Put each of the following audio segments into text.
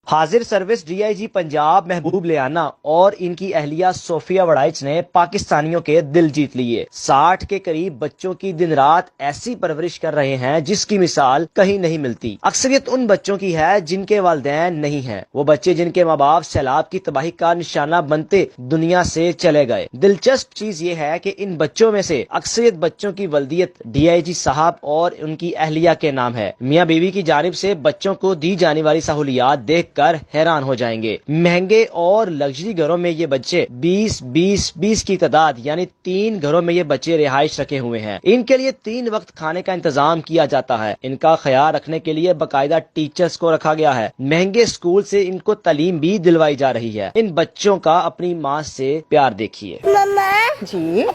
حاضر service D I جی پنجاب محبوب Liana اور ان کی اہلیہ صوفیہ وڑائچ نے پاکستانیوں کے دل جیت لیے۔ 60 کے قریب بچوں کی دن رات ایسی پرورش کر رہے ہیں جس کی مثال کہیں نہیں ملتی۔ اکثریت ان بچوں کی ہے جن کے والدین نہیں ہیں، وہ بچے جن کے ماں باپ سیلاب کی تباہی کا نشانہ بنتے دنیا سے چلے گئے۔ دلچسپ چیز یہ ہے کہ ان بچوں میں سے اکثریت بچوں کی ولدیت ڈی آئی جی صاحب اور ان کی اہلیہ کے نام ہے۔ میاں بیوی کی جانب سے بچوں کو دی جانے والی سہولیات دیکھ کر حیران ہو جائیں گے۔ مہنگے اور لگژری گھروں میں یہ بچے 20 کی تعداد یعنی 3 گھروں میں یہ بچے رہائش رکھے ہوئے ہیں۔ ان کے لیے 3 وقت کھانے کا انتظام کیا جاتا ہے۔ ان کا خیال رکھنے کے لیے باقاعدہ ٹیچرز کو رکھا گیا ہے۔ مہنگے اسکول سے ان کو تعلیم بھی دلوائی جا رہی ہے۔ ان بچوں کا اپنی ماں سے پیار دیکھیے۔ مما جی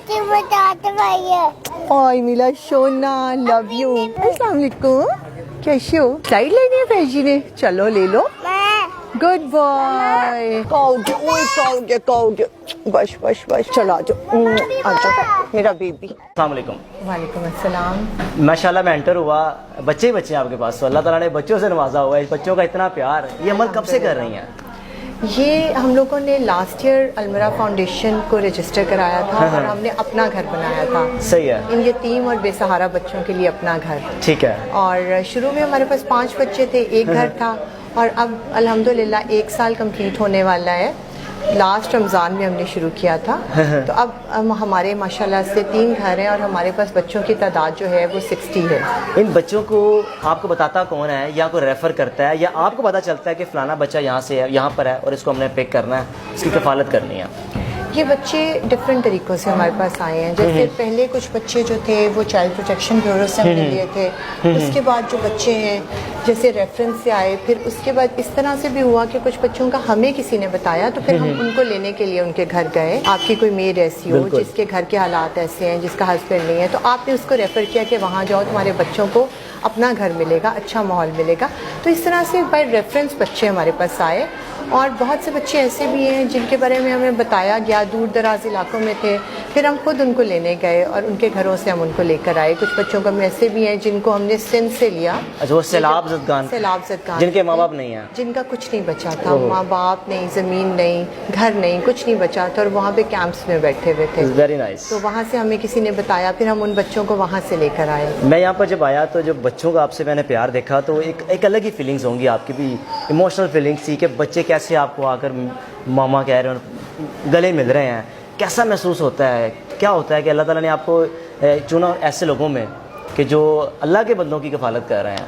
آئی میلا شونا لو یو۔ السلام علیکم، کیسے ہو؟ سلائڈ لینی ہے فیجی نے، چلو لے لو۔ گڈ بوائے، کاؤ گے بش بش بش، چلو آ جاؤ میرا بیبی۔ السلام علیکم۔ وعلیکم السلام۔ ماشاءاللہ میں انٹر ہوا، بچے ہیں آپ کے پاس، تو اللہ تعالیٰ نے بچوں سے نوازا ہوا ہے۔ بچوں کا اتنا پیار، یہ عمل کب سے کر رہی ہیں؟ یہ ہم لوگوں نے لاسٹ ایئر المرا فاؤنڈیشن کو رجسٹر کرایا تھا اور ہم نے اپنا گھر بنایا تھا۔ صحیح ہے۔ ان یتیم اور بے سہارا بچوں کے لیے اپنا گھر۔ ٹھیک ہے۔ اور شروع میں ہمارے پاس 5 بچے تھے، ایک گھر تھا، اور اب الحمدللہ 1 سال کمپلیٹ ہونے والا ہے۔ لاسٹ رمضان میں ہم نے شروع کیا تھا، تو اب ہمارے ماشاءاللہ سے 3 گھر ہیں اور ہمارے پاس بچوں کی تعداد جو ہے وہ 60 ہے۔ ان بچوں کو آپ کو بتاتا کون ہے، یا کوئی ریفر کرتا ہے، یا آپ کو پتا چلتا ہے کہ فلانا بچہ یہاں سے ہے، یہاں پر ہے اور اس کو ہم نے پک کرنا ہے، اس کی کفالت کرنی ہے؟ یہ بچے ڈفرینٹ طریقوں سے ہمارے پاس آئے ہیں۔ جیسے پہلے کچھ بچے جو تھے وہ چائلڈ پروٹیکشن بیورو سے ہم نے لیے تھے، اس کے بعد جو بچے ہیں جیسے ریفرنس سے آئے، پھر اس کے بعد اس طرح سے بھی ہوا کہ کچھ بچوں کا ہمیں کسی نے بتایا، تو پھر ہم ان کو لینے کے لیے ان کے گھر گئے۔ آپ کی کوئی میڈ ایسی ہو جس کے گھر کے حالات ایسے ہیں، جس کا ہسبینڈ نہیں ہے، تو آپ نے اس کو ریفر کیا کہ وہاں جاؤ، تمہارے بچوں کو اپنا گھر ملے گا، اچھا ماحول ملے گا۔ تو اس طرح سے بائی ریفرنس بچے ہمارے پاس آئے، اور بہت سے بچے ایسے بھی ہیں جن کے بارے میں ہمیں بتایا گیا، دور دراز علاقوں میں تھے، پھر ہم خود ان کو لینے گئے اور ان کے گھروں سے ہم ان کو لے کر آئے۔ کچھ بچوں کا ایسے بھی ہیں جن کو ہم نے سندھ سے لیا۔ اچھا، وہ سیلاب زدگان جن کے ماں باپ نہیں ہیں، جن کا کچھ نہیں بچا تھا، ماں باپ نہیں، زمین نہیں، گھر نہیں، کچھ نہیں بچا تھا، اور وہاں پہ کیمپس میں بیٹھے ہوئے تھے۔ Very nice. تو وہاں سے ہمیں کسی نے بتایا، پھر ہم ان بچوں کو وہاں سے لے کر آئے۔ میں یہاں پر جب آیا تو جب بچوں کا آپ سے میں نے پیار دیکھا تو ایک الگ ہی فیلنگز ہوں گی، آپ کی بھی ایموشنل فیلنگس تھی کہ بچے کیسے آپ کو آ کر ماما کہہ رہے ہیں اور گلے مل رہے ہیں، کیسا محسوس ہوتا ہے؟ کیا ہوتا ہے کہ اللہ تعالیٰ نے آپ کو چنا ایسے لوگوں میں کہ جو اللہ کے بندوں کی کفالت کر رہے ہیں؟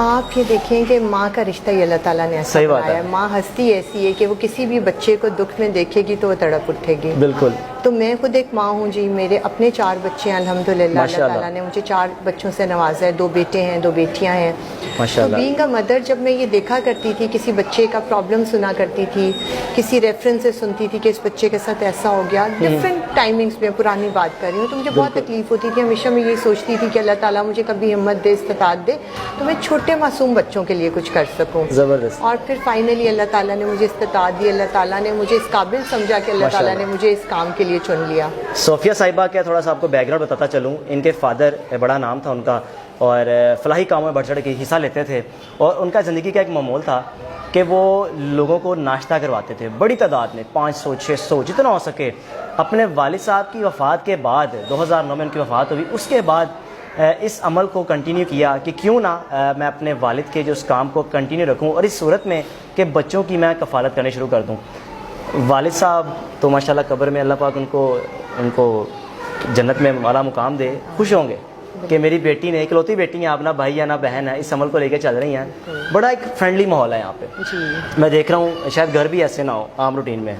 آپ یہ دیکھیں کہ ماں کا رشتہ ہی اللہ تعالیٰ نے ایسا بنایا ہے۔ ماں ہستی ایسی ہے کہ وہ کسی بھی بچے کو دکھ میں دیکھے گی تو وہ تڑپ اٹھے گی۔ بالکل۔ تو میں خود ایک ماں ہوں جی، میرے اپنے 4 بچے ہیں الحمدللہ، اللہ تعالیٰ نے مجھے 4 بچوں سے نوازا ہے، 2 بیٹے ہیں، 2 بیٹیاں ہیں۔ تو بینگ اے مدر جب میں یہ دیکھا کرتی تھی، کسی بچے کا پرابلم سنا کرتی تھی، کسی ریفرنس سے سنتی تھی کہ اس بچے کے ساتھ ایسا ہو گیا، ڈفرینٹ ٹائمنگس میں، پرانی بات کر رہی ہوں، تو مجھے بہت تکلیف ہوتی تھی۔ ہمیشہ میں یہ سوچتی تھی کہ اللہ تعالیٰ مجھے کبھی ہمت دے، استطاعت دے تو میں چھوٹے معصوم بچوں کے لیے کچھ کر سکوں۔ زبردست۔ اور پھر فائنلی اللہ تعالیٰ نے مجھے استطاعت دی، اللہ تعالیٰ نے مجھے اس قابل سمجھا کہ اللہ تعالیٰ نے مجھے اس کام کے لیے چن لیا۔ صوفیہ صاحبہ کا تھوڑا سا آپ کو بیک گراؤنڈ بتاتا چلوں، ان کے فادر بڑا نام تھا ان کا، اور فلاحی کاموں میں بڑھ چڑھ کے حصہ لیتے تھے، اور ان کا زندگی کا ایک معمول تھا کہ وہ لوگوں کو ناشتہ کرواتے تھے بڑی تعداد میں، 500 600 جتنا ہو سکے۔ اپنے والد صاحب کی وفات کے بعد 2009 میں ان کی وفات ہوئی، اس کے بعد اس عمل کو کنٹینیو کیا کہ کیوں نہ میں اپنے والد کے جو اس کام کو کنٹینیو رکھوں، اور اس صورت میں کہ بچوں کی میں کفالت کرنے شروع کر دوں۔ والد صاحب تو ماشاءاللہ قبر میں اللہ پاک ان کو جنت میں والا مقام دے، خوش ہوں گے کہ میری بیٹی نے، اکلوتی بیٹی ہیں آپ، نہ بھائی ہے نہ بہن ہے، اس عمل کو لے کے چل رہی ہیں۔ بڑا ایک فرینڈلی ماحول ہے یہاں پہ، میں دیکھ رہا ہوں، شاید گھر بھی ایسے نہ ہو عام روٹین میں،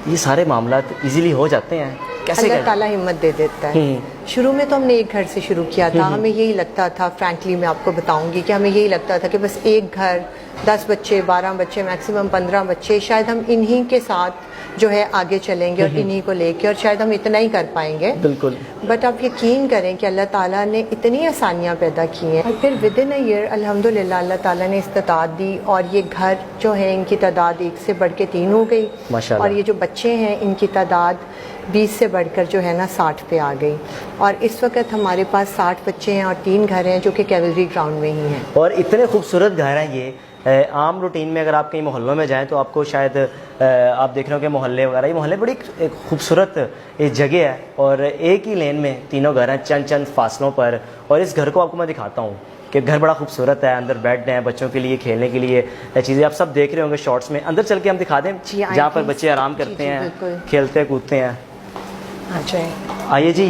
یہ سارے معاملات ایزیلی ہو جاتے ہیں۔ اللہ تعالیٰ ہمت دے دیتا ہے۔ شروع میں تو ہم نے ایک گھر سے شروع کیا تھا، ہمیں یہی لگتا تھا، فرینکلی میں آپ کو بتاؤں گی کہ ہمیں یہی لگتا تھا کہ بس ایک گھر، 10 بچے، 12 بچے، میکسیمم 15 بچے، شاید ہم انہی کے ساتھ جو ہے آگے چلیں گے اور انہی کو لے کے، اور شاید ہم اتنا ہی کر پائیں گے۔ بالکل۔ بٹ آپ یقین کریں کہ اللہ تعالیٰ نے اتنی آسانیاں پیدا کی ہیں، اور پھر ود ان اے ایئر الحمدللہ اللہ تعالیٰ نے استطاعت دی، اور یہ گھر جو ہیں ان کی تعداد 1 سے بڑھ کے 3 ہو گئی، اور یہ جو بچے ہیں ان کی تعداد 20 سے بڑھ کر جو ہے نا 60 پہ آ گئی، اور اس وقت ہمارے پاس 60 بچے ہیں اور 3 گھر ہیں جو کہ کیولری گراؤنڈ میں ہی ہیں۔ اور اتنے خوبصورت گھر ہیں یہ عام روٹین میں اگر آپ کہیں محلوں میں جائیں تو آپ کو شاید آپ دیکھ رہے ہو کہ محلے وغیرہ، یہ محلے بڑی ایک خوبصورت ایک جگہ ہے، اور ایک ہی لین میں تینوں گھر ہیں چند فاصلوں پر. اور اس گھر کو آپ کو میں دکھاتا ہوں کہ گھر بڑا خوبصورت ہے، اندر بیڈ ہیں بچوں کے لیے کھیلنے کے لیے چیزیں، آپ سب دیکھ رہے ہوں گے شارٹس میں. اندر چل کے ہم دکھا دیں جہاں پر بچے آرام کرتے ہیں، کھیلتے کودتے ہیں. آئیے جی،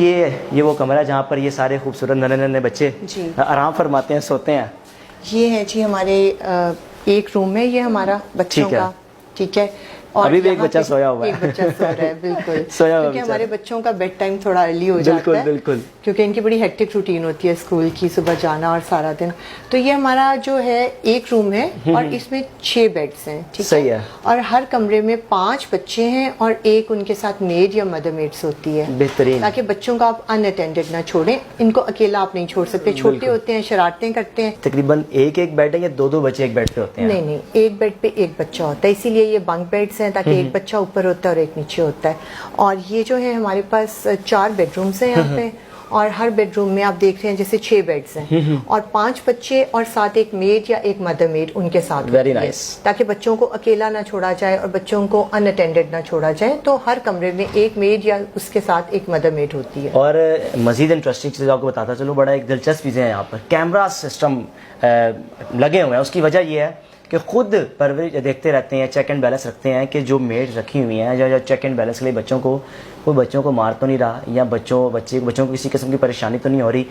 یہ وہ کمرہ ہے جہاں پر یہ سارے خوبصورت ننے ننے بچے آرام فرماتے ہیں، سوتے ہیں. یہ ہے جی ہمارے ایک روم ہے یہ ہمارا بچوں کا، ٹھیک ہے. اور ابھی بھی ایک بچہ سویا ہوا ہے، ایک بچہ سو رہا ہے بالکل سویا ہوا کیونکہ ہمارے بچوں کا بیڈ ٹائم تھوڑا ارلی ہو جاتا ہے، بالکل کیونکہ ان کی بڑی ہیکٹک روٹین ہوتی ہے اسکول کی، صبح جانا اور سارا دن. تو یہ ہمارا جو ہے ایک روم ہے اور اس میں 6 بیڈس ہیں، ٹھیک ہے. اور ہر کمرے میں 5 بچے ہیں اور ایک ان کے ساتھ میڈ یا مدر میڈس ہوتی ہے، بہترین، تاکہ بچوں کو آپ ان اٹینڈڈ نہ چھوڑیں. ان کو اکیلا آپ نہیں چھوڑ سکتے، چھوٹے ہوتے ہیں، شرارتیں کرتے ہیں. تقریباً ایک بیڈ ہے یا دو بچے ایک بیڈ پہ ہوتے ہیں؟ نہیں، ایک بیڈ پہ ایک بچہ ہوتا ہے، اسی لیے یہ بنک بیڈس ہیں تاکہ ایک بچہ اوپر ہوتا ہے اور ایک نیچے ہوتا ہے. اور یہ جو ہے ہمارے پاس 4 بیڈ رومس ہیں یہاں پہ، اور ہر بیڈ روم میں آپ دیکھ رہے ہیں جیسے 6 بیڈس ہیں اور 5 بچے اور ساتھ ایک میڈ یا ایک مدر میڈ ان کے ساتھ، ویری نائس، تاکہ بچوں کو اکیلا نہ چھوڑا جائے اور بچوں کو ان اٹینڈڈ نہ چھوڑا جائے. تو ہر کمرے میں ایک میڈ یا اس کے ساتھ ایک مدر میڈ ہوتی ہے. اور مزید انٹرسٹنگ چیز آپ کو بتاتا چلو، بڑا ایک دلچسپ چیزیں ہیں یہاں پر. کیمرہ سسٹم لگے ہوئے ہیں، اس کی وجہ یہ ہے کہ خود پرورش دیکھتے رہتے ہیں، چیک اینڈ بیلنس رکھتے ہیں کہ جو میڈ رکھی ہوئی ہیں یا چیک اینڈ بیلنس کے لیے بچوں کو، کوئی بچوں کو مار تو نہیں رہا یا بچوں کو کسی قسم کی پریشانی تو نہیں ہو رہی.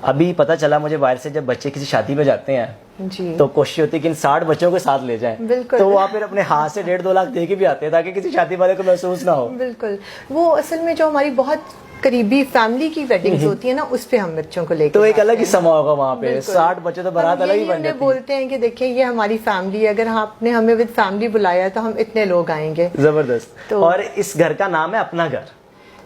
ابھی پتہ چلا مجھے باہر سے، جب بچے کسی شادی میں جاتے ہیں جی تو کوشش ہوتی ہے کہ ان 60 بچوں کو ساتھ لے جائیں، تو وہ پھر اپنے ہاتھ سے 1.5-2 لاکھ دے کے بھی آتے ہیں تاکہ کسی شادی والے کو محسوس نہ ہو. بالکل، وہ اصل میں جو ہماری بہت قریبی فیملی کی ویڈنگز ہوتی ہیں نا، اس پہ ہم بچوں کو لے کے تو ایک الگ ہی سما ہوگا وہاں پہ. 60 بچے تو بارات الگ ہی بن جاتی ہے. بولتے ہیں کہ دیکھیں یہ ہماری فیملی ہے، اگر آپ نے ہمیں ود فیملی بلایا تو ہم اتنے لوگ آئیں گے. زبردست. اور اس گھر کا نام ہے اپنا گھر،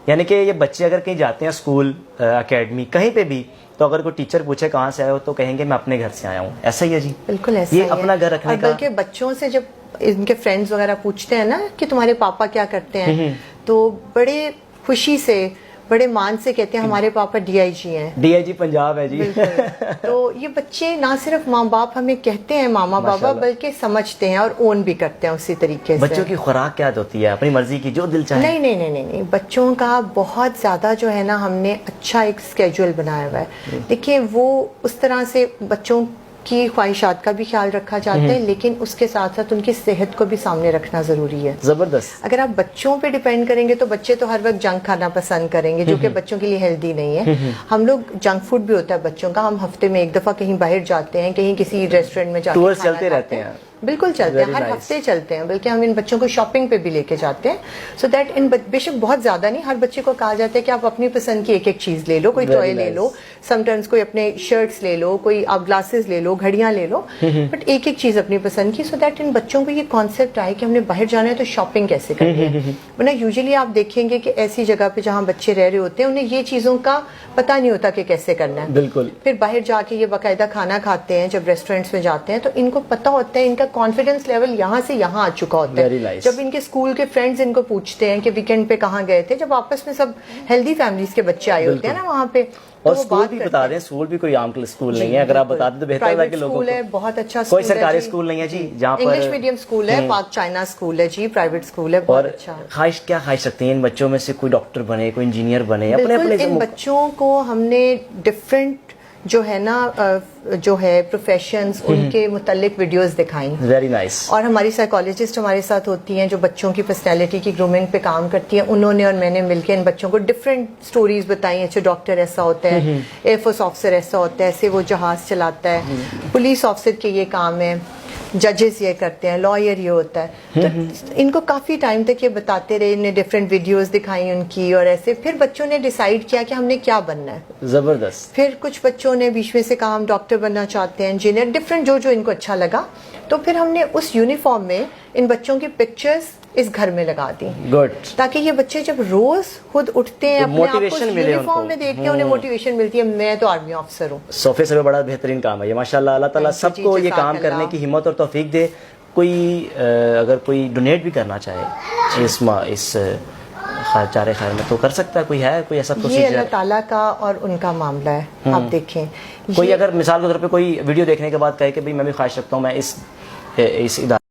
یعنی کہ یہ بچے اگر کہیں جاتے ہیں اسکول، اکیڈمی، کہیں پہ بھی، تو اگر کوئی ٹیچر پوچھے کہاں سے آئے ہو تو کہیں گے میں اپنے گھر سے آیا ہوں. ایسا ہی ہے جی، بالکل ایسا یہ اپنا گھر رکھنے کا. بلکہ بچوں سے جب ان کے فرینڈز وغیرہ پوچھتے ہیں نا کہ تمہارے پاپا کیا کرتے ہیں، تو بڑے خوشی سے، بڑے مان سے کہتے ہیں ہمارے پاپا DIG ہیں. DIG پنجاب ہے جی. تو یہ بچے نہ صرف ماں باپ ہمیں کہتے ہیں ماما بابا، بلکہ سمجھتے ہیں اور اون بھی کرتے ہیں اسی طریقے سے. بچوں کی خوراک کیا ہوتی ہے؟ اپنی مرضی کی، جو دل چاہے؟ نہیں، بچوں کا بہت زیادہ جو ہے نا ہم نے اچھا ایک اسکیجول بنایا ہوا ہے. دیکھیں وہ اس طرح سے بچوں کی خواہشات کا بھی خیال رکھا جاتا ہے، لیکن اس کے ساتھ ساتھ ان کی صحت کو بھی سامنے رکھنا ضروری ہے. زبردست. اگر آپ بچوں پہ ڈیپینڈ کریں گے تو بچے تو ہر وقت جنک کھانا پسند کریں گے، جو کہ بچوں کے لیے ہیلدی نہیں ہے. ہم لوگ جنک فوڈ بھی ہوتا ہے بچوں کا، ہم ہفتے میں 1 دفعہ کہیں باہر جاتے ہیں، کہیں کسی ریسٹورینٹ میں جاتے ہیں، ٹورز چلتے رہتے ہیں. بالکل چلتے ہیں، ہر ہفتے چلتے ہیں، بلکہ ہم ان بچوں کو شاپنگ پہ بھی لے کے جاتے ہیں. سو دیٹ ان بے شک بہت زیادہ نہیں، ہر بچے کو کہا جاتا ہے کہ آپ اپنی پسند کی ایک چیز لے لو، کوئی ٹوائے لے لو، سم ٹائمز کوئی اپنے شرٹس لے لو، کوئی آپ گلاسز لے لو، گھڑیاں لے لو، بٹ ایک چیز اپنی پسند کی. سو دیٹ ان بچوں کو یہ کانسیپٹ آئے کہ ہم نے باہر جانا ہے تو شاپنگ کیسے کرنی ہے. ورنہ یوزلی آپ دیکھیں گے کہ ایسی جگہ پہ جہاں بچے رہ رہے ہوتے ہیں انہیں یہ چیزوں کا پتہ نہیں ہوتا کہ کیسے کرنا ہے. بالکل. پھر باہر جا کے یہ باقاعدہ کھانا کھاتے ہیں، جب ریسٹورینٹس میں جاتے ہیں تو ان کو پتہ ہوتا ہے، ان کا کانفیڈنس لیول یہاں سے یہاں آ چکا ہوتا ہے. جب ان کے اسکول کے فرینڈز ان کو پوچھتے ہیں کہ ویکینڈ پہ کہاں گئے تھے، جب آپس میں سب ہیلدی فیملیز کے بچے آئے ہوتے ہیں نا وہاں پہ، اور اسکول بھی بتا دیں، اسکول بھی کوئی عام اسکول نہیں ہے، اگر آپ بتا دیں تو بہتر ہے کہ لوگوں کو. بہت اچھا کوئی سرکاری اسکول نہیں ہے جی جہاں پر انگلش میڈیم اسکول ہے، پاک چائنا اسکول ہے جی، پرائیویٹ اسکول ہے، بہت اچھا. خواہش کیا خواہش رکھتے ہیں ان بچوں میں سے؟ کوئی ڈاکٹر بنے، کوئی انجینئر بنے، اپنے اپنے. ان بچوں کو ہم نے ڈفرینٹ جو ہے نا جو ہے پروفیشنز ان کے متعلق ویڈیوز دکھائیں. Very nice. اور ہماری سائیکالوجسٹ ہمارے ساتھ ہوتی ہیں جو بچوں کی پرسنالٹی کی گرومنگ پہ کام کرتی ہیں، انہوں نے اور میں نے مل کے ان بچوں کو ڈفرینٹ سٹوریز بتائی. اچھا ڈاکٹر ایسا ہوتا ہے، ایئر فورس آفیسر ایسا ہوتا ہے، ایسے وہ جہاز چلاتا ہے، پولیس آفیسر کے یہ کام ہے، ججز یہ کرتے ہیں، لائر یہ ہوتا ہے. تو ان کو کافی ٹائم تک یہ بتاتے رہے، انہیں ڈفرینٹ ویڈیوز دکھائی ان کی، اور ایسے پھر بچوں نے ڈیسائیڈ کیا کہ ہم نے کیا بننا ہے. زبردست. پھر کچھ بچوں نے بیچ میں سے کہا ہم ڈاکٹر بننا چاہتے ہیں، انجینئر، ڈفرینٹ جو ان کو اچھا لگا. تو پھر ہم نے اس یونیفارم میں ان بچوں کی پکچرز اس گھر میں لگا دی. گڈ. تاکہ یہ بچے جب روز خود اٹھتے ہیں اپنے آپ کو یونیفارم میں دیکھتے ہیں، انہیں موٹیویشن ملتی ہے، میں تو آرمی آفیسر ہوں. صوفے سے بڑا بہترین کام ہے یہ، ماشاءاللہ. اللہ تعالیٰ سب کو یہ کام کرنے کی ہمت اور توفیق دے. کوئی اگر کوئی ڈونیٹ بھی کرنا چاہے اس چارے خیر میں تو کر سکتا ہے کوئی؟ ہے کوئی ایسا یہ پروسیجر؟ اللہ تعالیٰ کا اور ان کا معاملہ ہے. آپ دیکھیں کوئی اگر مثال کے طور پہ کوئی ویڈیو دیکھنے کے بعد کہے کہ بھئی میں بھی خواہش رکھتا ہوں میں اس ادارے